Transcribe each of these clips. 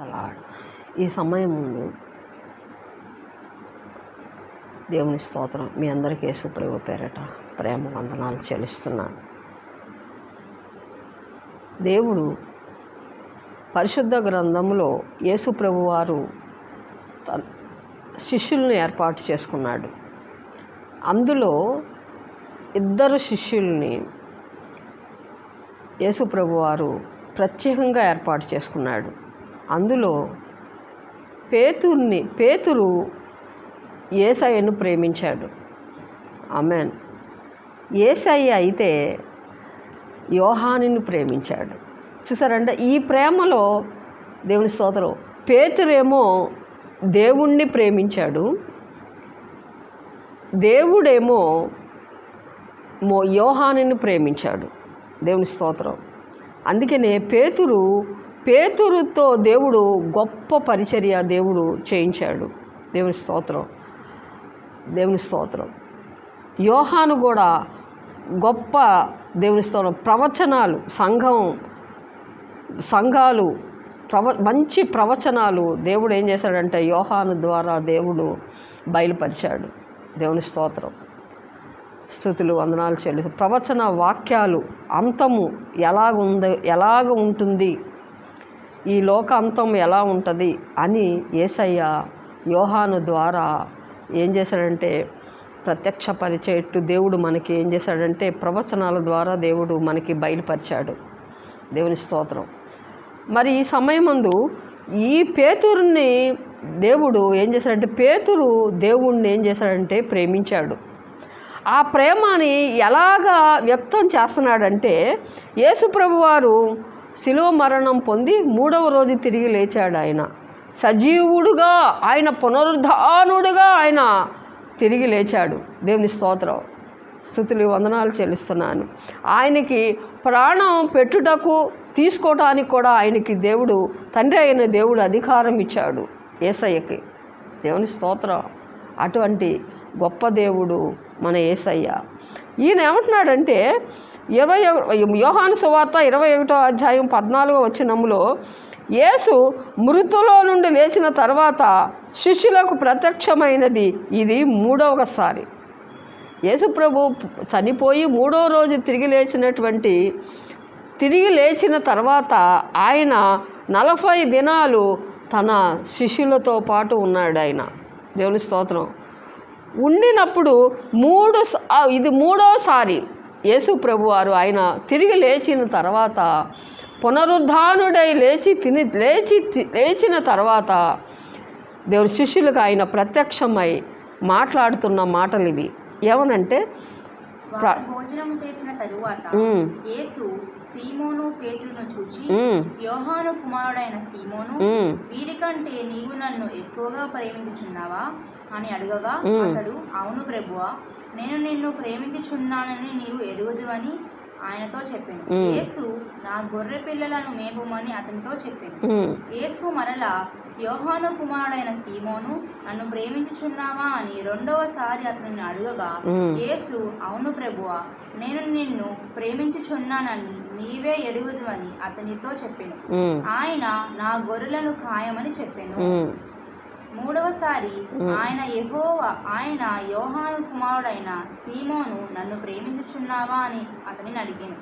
అలా ఈ సమయం ముందు దేవుని స్తోత్రం. మీ అందరికీ యేసుప్రభు పేరట ప్రేమ వందనాలు చెల్లిస్తున్నాను. దేవుడు పరిశుద్ధ గ్రంథంలో యేసుప్రభు వారు శిష్యుల్ని ఏర్పాటు చేసుకున్నాడు. అందులో ఇద్దరు శిష్యుల్ని యేసుప్రభు వారు ప్రత్యేకంగా ఏర్పాటు చేసుకున్నాడు. అందులో పేతురు యేసయ్యను ప్రేమించాడు. ఆమేన్. యేసయ్య అయితే యోహానుని ప్రేమించాడు. చూసారంటే ఈ ప్రేమలో దేవుని స్తోత్రం. పేతురేమో దేవుణ్ణి ప్రేమించాడు, దేవుడేమో యోహానుని ప్రేమించాడు. దేవుని స్తోత్రం. అందుకనే పేతురుతో దేవుడు గొప్ప పరిచర్య దేవుడు చేయించాడు. దేవుని స్తోత్రం. దేవుని స్తోత్రం. యోహాను కూడా గొప్ప దేవుని స్తోత్రం ప్రవచనాలు సంఘాలు మంచి ప్రవచనాలు దేవుడు ఏం చేశాడంటే యోహాను ద్వారా దేవుడు బయలుపరిచాడు. దేవుని స్తోత్రం. స్తుతులు వందనాలు చెల్లి ప్రవచన వాక్యాలు అంతము ఎలాగ ఉంటుంది, ఈ లోక అంతం ఎలా ఉంటుంది అని యేసయ్య యోహాను ద్వారా ఏం చేశాడంటే ప్రత్యక్షపరిచేట్టు దేవుడు మనకి ఏం చేశాడంటే ప్రవచనాల ద్వారా దేవుడు మనకి బయలుపరిచాడు. దేవుని స్తోత్రం. మరి ఈ సమయమందు ఈ పేతురుని దేవుడు ఏం చేశాడంటే పేతురు దేవుణ్ణి ఏం చేశాడంటే ప్రేమించాడు. ఆ ప్రేమని ఎలాగా వ్యక్తం చేస్తున్నాడంటే యేసుప్రభు వారు శిలువ మరణం పొంది 3వ రోజు తిరిగి లేచాడు. ఆయన సజీవుడుగా, ఆయన పునరుద్ధానుడుగా ఆయన తిరిగి లేచాడు. దేవుని స్తోత్రం. స్తుతులు వందనాలు చెల్లిస్తున్నాను. ఆయనకి ప్రాణం పెట్టుటకు తీసుకోవటానికి కూడా ఆయనకి దేవుడు తండ్రి అయిన దేవుడు అధికారం ఇచ్చాడు యేసయ్యకి. దేవుని స్తోత్రం. అటువంటి గొప్ప దేవుడు మన యేసయ్య. ఈయన ఏమంటున్నాడంటే యోహాను సువార్త 21వ అధ్యాయం 14వ వచనంలో యేసు మృతులో నుండి లేచిన తర్వాత శిష్యులకు ప్రత్యక్షమైనది ఇది 3వసారి. యేసు ప్రభు చనిపోయి 3వ రోజు తిరిగి లేచిన తర్వాత ఆయన 40 దినాలు తన శిష్యులతో పాటు ఉన్నాడు. ఆయన దేవుని స్తోత్రం. ఉండినప్పుడు ఇది 3వసారి యేసు ప్రభు వారు ఆయన తిరిగి లేచిన తర్వాత పునరుద్ధానుడై లేచిన తర్వాత దేవుని శిష్యులకు ఆయన ప్రత్యక్షమై మాట్లాడుతున్న మాటలు ఇవి. ఏమనంటే భోజనం చేసిన తరువాత యేసు సీమోను పేతురును చూచి, యోహాను కుమారుడైన సీమోను, వీరికంటే నీవు నన్ను ఎక్కువగా ప్రేమించుచున్నావా అని అడగగా అతడు, అవును ప్రభువా, నేను నిన్ను ప్రేమించుచున్నానని నీవు ఎరుగుదువని ఆయనతో చెప్పాను. యేసు, నా గొర్రె పిల్లలను మేపుమని అతనితో చెప్పాను. యేసు మరలా, యోహాను కుమారుడైన సీమోను, నన్ను ప్రేమించుచున్నావా అని 2వసారి అతనిని అడగగా యేసు, అవును ప్రభువా, నేను నిన్ను ప్రేమించుచున్నానని నీవే ఎరుగుదువని అతనితో చెప్పాను. ఆయన నా గొర్రెలను కాయమని చెప్పాను. 3వసారి ఆయన యోహాను కుమారుడైన సీమోను, నన్ను ప్రేమించుచున్నావా అని అతనిని అడిగాను.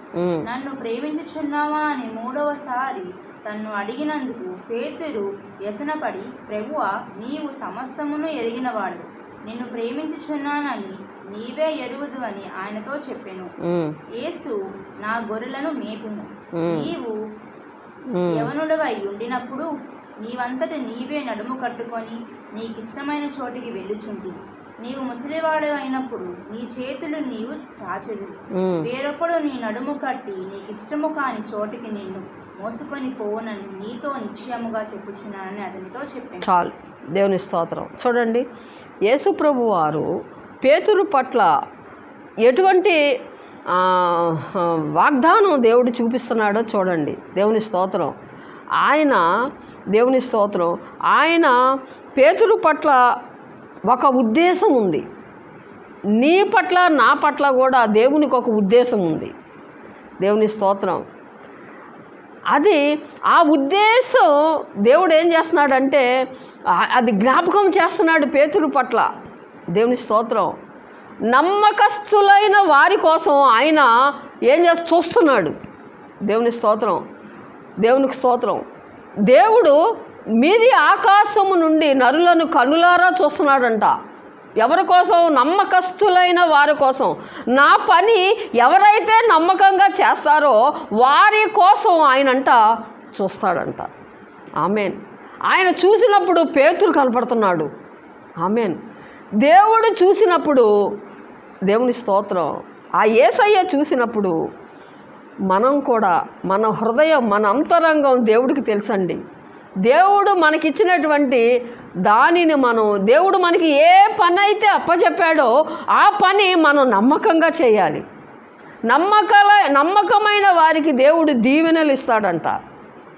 నన్ను ప్రేమించుచున్నావా అని 3వసారి తన్ను అడిగినందుకు పేతురు వ్యసనపడి, ప్రభువా, నీవు సమస్తమును ఎరిగినవాడు, నిన్ను ప్రేమించుచున్నానని నీవే ఎరుగుదువని ఆయనతో చెప్పాను. యేసు, నా గొర్రెలను మేపుము. నీవు యవనుడవై ఉండినప్పుడు నీవంతట నీవే నడుము కట్టుకొని నీకిష్టమైన చోటికి వెళ్ళుచుంటివి. నీవు ముసలివాడు అయినప్పుడు నీ చేతులు నీవు చాచుదు, వేరొకడు నీ నడుము కట్టి నీకిష్టము కాని చోటికి నిన్ను మోసుకొని పోవునని నీతో నిశ్చయముగా చెప్పుచున్నానని అతనితో చెప్పాను. చాలు. దేవుని స్తోత్రం. చూడండి, యేసు ప్రభు వారు పేతురు పట్ల ఎటువంటి వాగ్దానం దేవుడు చూపిస్తున్నాడో చూడండి. దేవుని స్తోత్రం. ఆయన పేతురు పట్ల ఒక ఉద్దేశం ఉంది. నీ పట్ల నా పట్ల కూడా దేవునికి ఒక ఉద్దేశం ఉంది. దేవుని స్తోత్రం. అది ఆ ఉద్దేశం దేవుడు ఏం చేస్తున్నాడంటే అది జ్ఞాపకం చేస్తున్నాడు పేతురు పట్ల. దేవుని స్తోత్రం. నమ్మకస్తులైన వారి కోసం ఆయన ఏం చూస్తున్నాడు. దేవుని స్తోత్రం, దేవునికి స్తోత్రం. దేవుడు మీది ఆకాశము నుండి నరులను కనులారా చూస్తున్నాడంట. ఎవరి కోసం? నమ్మకస్తులైన వారి కోసం. నా పని ఎవరైతే నమ్మకంగా చేస్తారో వారి కోసం ఆయనంట చూస్తాడంట. ఆమేన్. ఆయన చూసినప్పుడు పేతురు కనపడుతున్నాడు. ఆమేన్. దేవుడు చూసినప్పుడు, దేవుని స్తోత్రం, ఆ యేసయ్య చూసినప్పుడు మనం కూడా మన హృదయం, మన అంతరంగం దేవుడికి తెలుసండి. దేవుడు మనకిచ్చినటువంటి దానిని దేవుడు మనకి ఏ పని అయితే అప్పచెప్పాడో ఆ పని మనం నమ్మకంగా చేయాలి. నమ్మకమైన వారికి దేవుడు దీవెనలు ఇస్తాడంట.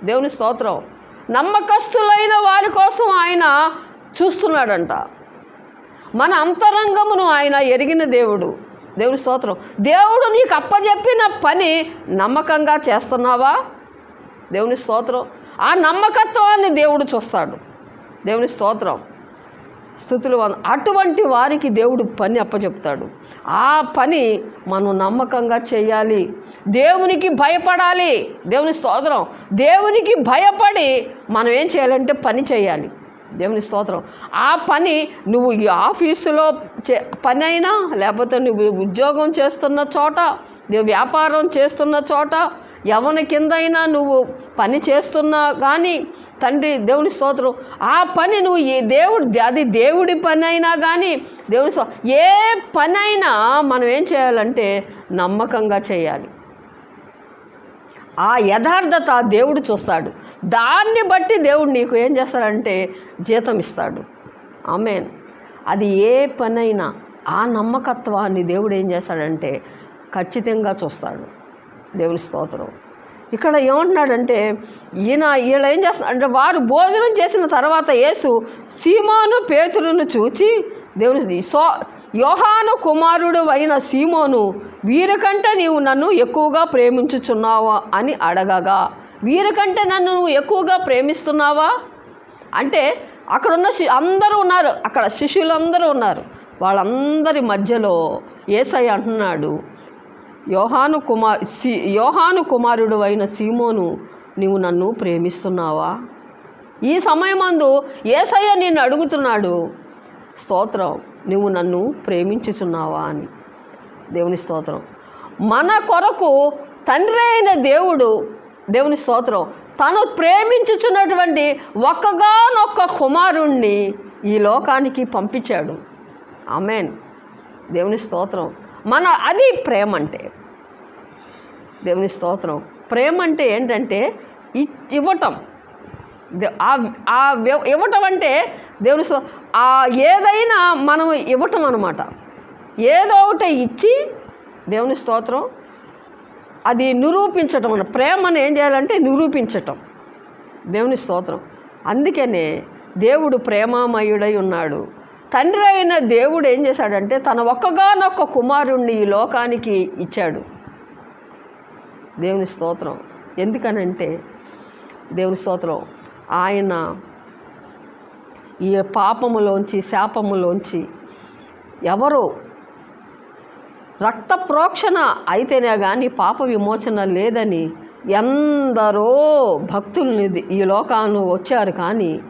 దేవుని స్తోత్రం. నమ్మకస్తులైన వారి కోసం ఆయన చూస్తున్నాడంట. మన అంతరంగమును ఆయన ఎరిగిన దేవుడు. దేవుని స్తోత్రం. దేవుడు నీకు అప్పచెప్పిన పని నమ్మకంగా చేస్తున్నావా? దేవుని స్తోత్రం. ఆ నమ్మకత్వాన్ని దేవుడు చూస్తాడు. దేవుని స్తోత్రం, స్తుతులు. అటువంటి వారికి దేవుడు పని అప్పచెప్తాడు. ఆ పని మనం నమ్మకంగా చేయాలి. దేవునికి భయపడాలి. దేవుని స్తోత్రం. దేవునికి భయపడి మనం ఏం చేయాలంటే పని చేయాలి. దేవుని స్తోత్రం. ఆ పని నువ్వు ఈ ఆఫీసులో పని అయినా, లేకపోతే నువ్వు ఉద్యోగం చేస్తున్న చోట, నువ్వు వ్యాపారం చేస్తున్న చోట, ఎవరి కిందైనా నువ్వు పని చేస్తున్నా కానీ తండ్రి, దేవుని స్తోత్రం, ఆ పని నువ్వు అది దేవుడి పని అయినా కానీ, దేవుని ఏ పని అయినా మనం ఏం చేయాలంటే నమ్మకంగా చేయాలి. ఆ యథార్థత దేవుడు చూస్తాడు. దాన్ని బట్టి దేవుడు నీకు ఏం చేస్తాడంటే జీతం ఇస్తాడు. ఆమేన్. అది ఏ పనైనా ఆ నమ్మకత్వాన్ని దేవుడు ఏం చేస్తాడంటే ఖచ్చితంగా చూస్తాడు. దేవుని స్తోత్రం. ఇక్కడ ఏమంటున్నాడంటే వీళ్ళు ఏం చేస్తున్నారంటే, వారు భోజనం చేసిన తర్వాత యేసు సీమోను పేతురును చూచి, దేవుని యోహాను కుమారుడు అయిన సీమోను, వీరికంటే నీవు నన్ను ఎక్కువగా ప్రేమించుచున్నావా అని అడగగా, వీరికంటే నన్ను నువ్వు ఎక్కువగా ప్రేమిస్తున్నావా అంటే, అక్కడున్న అందరూ ఉన్నారు, అక్కడ శిష్యులందరూ ఉన్నారు. వాళ్ళందరి మధ్యలో యేసయ్య అంటున్నాడు, యోహాను కుమారుడు అయిన సీమోను, నీవు నన్ను ప్రేమిస్తున్నావా? ఈ సమయమందు యేసయ్య నిన్ను అడుగుతున్నాడు, స్తోత్రం, నువ్వు నన్ను ప్రేమించుచున్నావా అని. దేవుని స్తోత్రం. మన కొరకు తండ్రి అయిన దేవుడు, దేవుని స్తోత్రం, తను ప్రేమించుచున్నటువంటి ఒక్కగానొక్క కుమారుణ్ణి ఈ లోకానికి పంపించాడు. ఆమేన్. దేవుని స్తోత్రం. అది ప్రేమ అంటే. దేవుని స్తోత్రం. ప్రేమ అంటే ఏంటంటే ఇవ్వటం. ఇవ్వటం అంటే దేవుని ఏదైనా మనం ఇవ్వటం అన్నమాట. ఏదో ఒకటి ఇచ్చి, దేవుని స్తోత్రం, అది నిరూపించటం అన్న. ప్రేమను ఏం చేయాలంటే నిరూపించటం. దేవుని స్తోత్రం. అందుకనే దేవుడు ప్రేమామయుడై ఉన్నాడు. తండ్రి అయిన దేవుడు ఏం చేశాడంటే తన ఒక్కగానొక్క కుమారుణ్ణి ఈ లోకానికి ఇచ్చాడు. దేవుని స్తోత్రం. ఎందుకనంటే దేవుని స్తోత్రం, ఆయన ఈ పాపములోంచి, శాపములోంచి ఎవరు రక్త ప్రోక్షణ అయితేనే కానీ పాప విమోచన లేదని ఎందరో భక్తుల్ని ఈ లోకాన్ని వచ్చారు. కానీ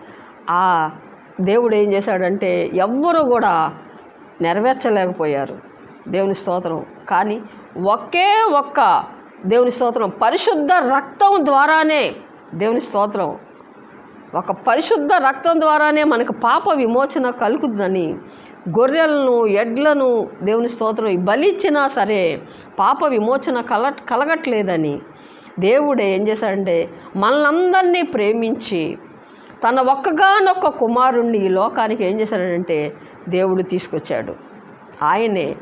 ఆ దేవుడు ఏం చేశాడంటే ఎవ్వరూ కూడా నెరవేర్చలేకపోయారు. దేవుని స్తోత్రం. కానీ ఒకే ఒక్క దేవుని స్తోత్రం పరిశుద్ధ రక్తం ద్వారానే, దేవుని స్తోత్రం, ఒక పరిశుద్ధ రక్తం ద్వారానే మనకు పాప విమోచన కలుగుతుందని, గొర్రెలను, ఎడ్లను, దేవుని స్తోత్రం, బలిచ్చినా సరే పాప విమోచన కలగట్లేదని దేవుడే ఏం చేశాడంటే మనలందరినీ ప్రేమించి తన ఒక్కగానొక్క కుమారుణ్ణి ఈ లోకానికి ఏం చేశాడంటే దేవుడు తీసుకొచ్చాడు. ఆయనే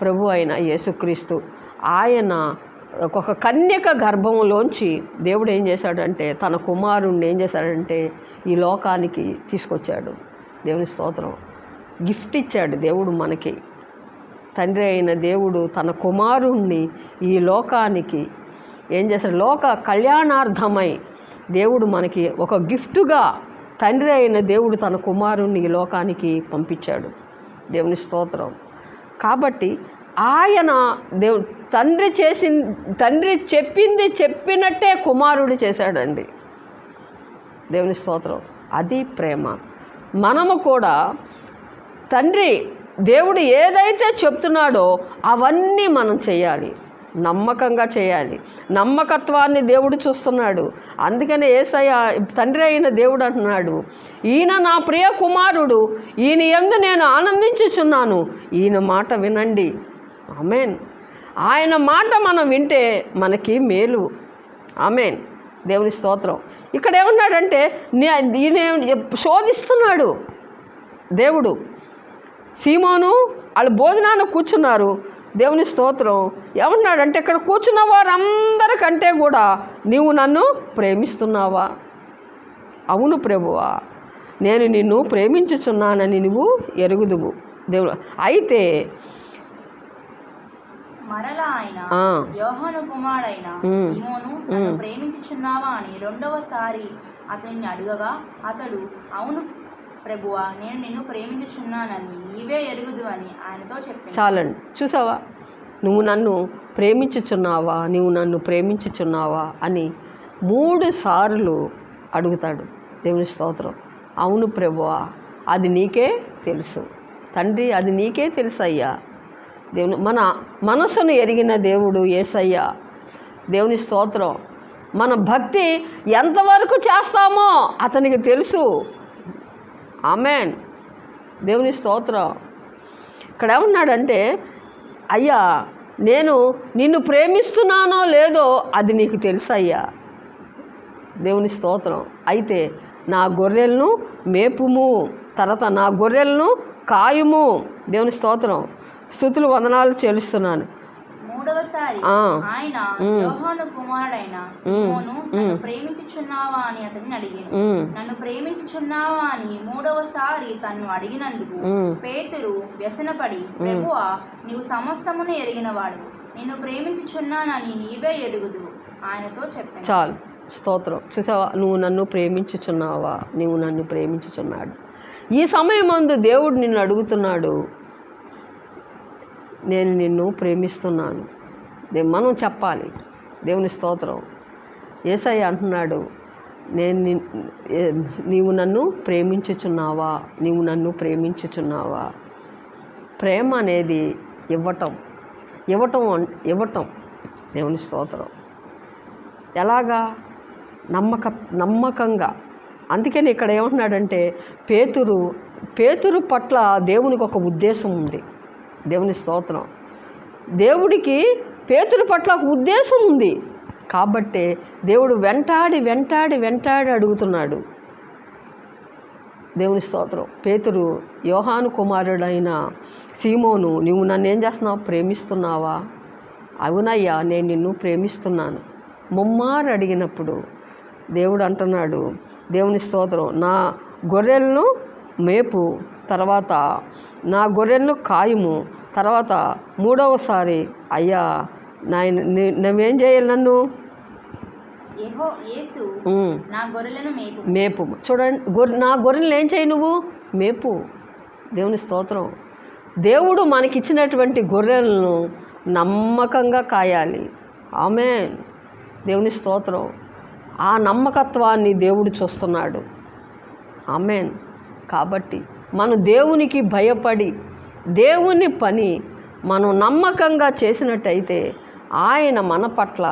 ప్రభు అయిన యేసుక్రీస్తు. ఆయన ఒక కన్యక గర్భంలోంచి దేవుడు ఏం చేశాడంటే తన కుమారుణ్ణి ఏం చేశాడంటే ఈ లోకానికి తీసుకొచ్చాడు. దేవుని స్తోత్రం. గిఫ్ట్ ఇచ్చాడు దేవుడు మనకి. తండ్రి అయిన దేవుడు తన కుమారుణ్ణి ఈ లోకానికి ఏం చేశాడు? లోక కళ్యాణార్థమై దేవుడు మనకి ఒక గిఫ్ట్గా తండ్రి అయిన దేవుడు తన కుమారుణ్ణి ఈ లోకానికి పంపించాడు. దేవుని స్తోత్రం. కాబట్టి ఆయన తండ్రి చెప్పింది చెప్పినట్టే కుమారుడు చేశాడండి. దేవుని స్తోత్రం. అది ప్రేమ. మనము కూడా దేవుడు ఏదైతే చెప్తున్నాడో అవన్నీ మనం చేయాలి, నమ్మకంగా చేయాలి. నమ్మకత్వాన్ని దేవుడు చూస్తున్నాడు. అందుకనే యేసయ్య తండ్రి అయిన దేవుడు అంటున్నాడు, ఈయన నా ప్రియ కుమారుడు, ఈయన యందు నేను ఆనందించుచున్నాను, ఈయన మాట వినండి. ఆమేన్. ఆయన మాట మనం వింటే మనకి మేలు. ఆమేన్. దేవుని స్తోత్రం. ఇక్కడ ఏమన్నాడంటే ఈయన శోధిస్తున్నాడు దేవుడు. సీమోను వాళ్ళు భోజనాన్ని కూర్చున్నారు. దేవుని స్తోత్రం. ఏమన్నాడంటే ఇక్కడ కూర్చున్న వారందరికంటే కూడా నీవు నన్ను ప్రేమిస్తున్నావా? అవును ప్రభువా, నేను నిన్ను ప్రేమించుచున్నానని నువ్వు ఎరుగుదువు. దేవుడు అయితే మరలా ఆయన యోహాను కుమారుడైన సీమోను నన్ను ప్రేమించుచున్నావా అని రెండవసారి అతనిని అడుగగా అతడు అవును ప్రభువా, నేను నిన్ను ప్రేమించుచున్నానని నీవే ఎరుగుదు అని ఆయనతో చెప్పాను. చాలండి. చూసావా? నువ్వు నన్ను ప్రేమించుచున్నావా, నువ్వు నన్ను ప్రేమించుచున్నావా అని 3 సార్లు అడుగుతాడు. దేవుని స్తోత్రం. అవును ప్రభువా, అది నీకే తెలుసు తండ్రి, అది నీకే తెలుసు అయ్యా. దేవుని మన మనసును ఎరిగిన దేవుడు యేసయ్య. దేవుని స్తోత్రం. మన భక్తి ఎంతవరకు చేస్తామో అతనికి తెలుసు. ఆమేన్. దేవుని స్తోత్రం. ఇక్కడ ఏమన్నాడంటే అయ్యా, నేను నిన్ను ప్రేమిస్తున్నానో లేదో అది నీకు తెలుసు అయ్యా. దేవుని స్తోత్రం. అయితే నా గొర్రెలను మేపుము, తర్వాత నా గొర్రెలను కాయుము. దేవుని స్తోత్రం. స్తుతులు వందనాలు చెల్లిస్తున్నాను. మూడవసారి ఆయన యోహాను కుమారుడైన సీమోను నన్ను ప్రేమించుచున్నావా అని అతన్ని అడిగాను. నన్ను ప్రేమించుచున్నావా అని మూడవసారి తను అడిగినందుకు పేతురు వ్యసనపడి, ప్రభువా, నీవు సమస్తమును ఎరిగినవాడు, నిన్ను ప్రేమించుచున్నానని నీవే ఎరుగుదు ఆయనతో చెప్పాను. చాలు. స్తోత్రం. చూసావా? నువ్వు నన్ను ప్రేమించుచున్నావా, నువ్వు నన్ను ప్రేమించుచున్నాడు. ఈ సమయం ముందు దేవుడు నిన్ను అడుగుతున్నాడు, నేను నిన్ను ప్రేమిస్తున్నాను. మనం చెప్పాలి. దేవుని స్తోత్రం. యేసయ్య అంటున్నాడు, నీవు నన్ను ప్రేమించుచున్నావా, నీవు నన్ను ప్రేమించుచున్నావా. ప్రేమ అనేది ఇవ్వటం. దేవుని స్తోత్రం. ఎలాగా? నమ్మకంగా. అందుకని ఇక్కడ ఏమంటున్నాడంటే పేతురు పట్ల దేవునికి ఒక ఉద్దేశం ఉంది. దేవుని స్తోత్రం. దేవుడికి పేతురు పట్ల ఒక ఉద్దేశం ఉంది. కాబట్టే దేవుడు వెంటాడి అడుగుతున్నాడు. దేవుని స్తోత్రం. పేతురు, యోహాను కుమారుడైన సీమోను, నువ్వు నన్ను ఏం చేస్తున్నావు? ప్రేమిస్తున్నావా? అవునయ్యా, నేను నిన్ను ప్రేమిస్తున్నాను. ముమ్మారు అడిగినప్పుడు దేవుడు అంటున్నాడు, దేవుని స్తోత్రం, నా గొర్రెలను మేపు, తర్వాత నా గొర్రెలను కాయుము, తర్వాత మూడవసారి అయ్యా నువ్వేం చేయాలి? నన్ను మేపు. చూడండి, నా గొర్రెలను ఏం చేయి? నువ్వు మేపు. దేవుని స్తోత్రం. దేవుడు మనకిచ్చినటువంటి గొర్రెలను నమ్మకంగా కాయాలి. ఆమేన్. దేవుని స్తోత్రం. ఆ నమ్మకత్వాన్ని దేవుడు చూస్తున్నాడు. ఆమేన్. కాబట్టి మనం దేవునికి భయపడి దేవుని పని మనం నమ్మకంగా చేసినట్టయితే ఆయన మన పట్ల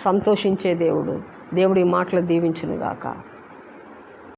సంతోషించే దేవుడు. దేవుడి మాటలు దీవించునుగాక.